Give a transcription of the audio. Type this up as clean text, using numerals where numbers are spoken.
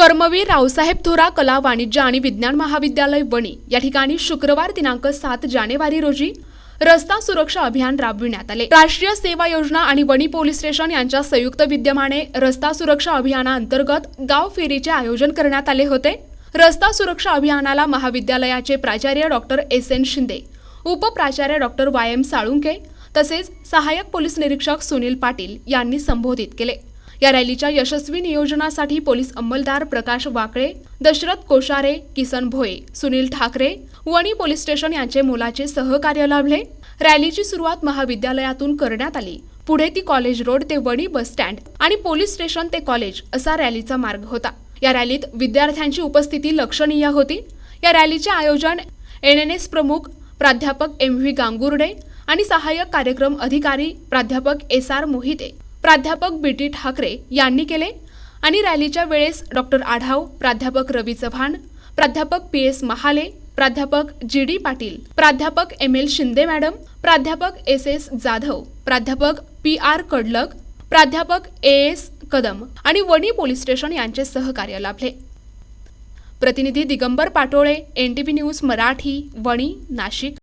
कर्मवीर रावसाहेब थोरा कला वाणिज्य आणि विज्ञान महाविद्यालय वणी या ठिकाणी शुक्रवार दिनांक 7 जानेवारी रोजी रस्ता सुरक्षा अभियान राबविण्यात आले। राष्ट्रीय सेवा योजना आणि वणी पोलीस स्टेशन यांच्या संयुक्त विद्यमाने रस्ता सुरक्षा अभियानाअंतर्गत गाव फेरीचे आयोजन करण्यात आले होते। रस्ता सुरक्षा अभियानाला महाविद्यालयाचे प्राचार्य डॉक्टर एस.एन. शिंदे, उपप्राचार्य डॉक्टर वाय.एम. साळुंके तसेच सहाय्यक पोलीस निरीक्षक सुनील पाटील यांनी संबोधित केले। या रॅलीच्या यशस्वी नियोजनासाठी पोलीस अंमलदार प्रकाश वाकळे, दशरथ कोशारे, किसन भोये, सुनील ठाकरे, वणी पोलीस स्टेशन यांचे मोलाचे सहकार्य लाभले। रॅलीची सुरुवात महाविद्यालयातून करण्यात आली। पुढे ती कॉलेज रोड ते वणी बस स्टँड आणि पोलीस स्टेशन ते कॉलेज असा रॅलीचा मार्ग होता। या रॅलीत विद्यार्थ्यांची उपस्थिती लक्षणीय होती। या रॅलीचे आयोजन एनएनएस प्रमुख प्राध्यापक एम.व्ही. गांगुर्डे आणि सहाय्यक कार्यक्रम अधिकारी प्राध्यापक एस.आर. मोहिते, प्राध्यापक बी.टी. ठाकरे यांनी केले आणि रॅलीच्या वेळेस डॉक्टर आढाव, प्राध्यापक रवी चव्हाण, प्राध्यापक पी.एस. महाले, प्राध्यापक जी.डी. पाटील, प्राध्यापक एम.एल. शिंदे मॅडम, प्राध्यापक एस.एस. जाधव, प्राध्यापक पी.आर. कडलक, प्राध्यापक ए.एस. कदम आणि वणी पोलीस स्टेशन यांचे सहकार्य लाभले। प्रतिनिधी दिगंबर पाटोळे, NTV न्यूज मराठी, वणी, नाशिक।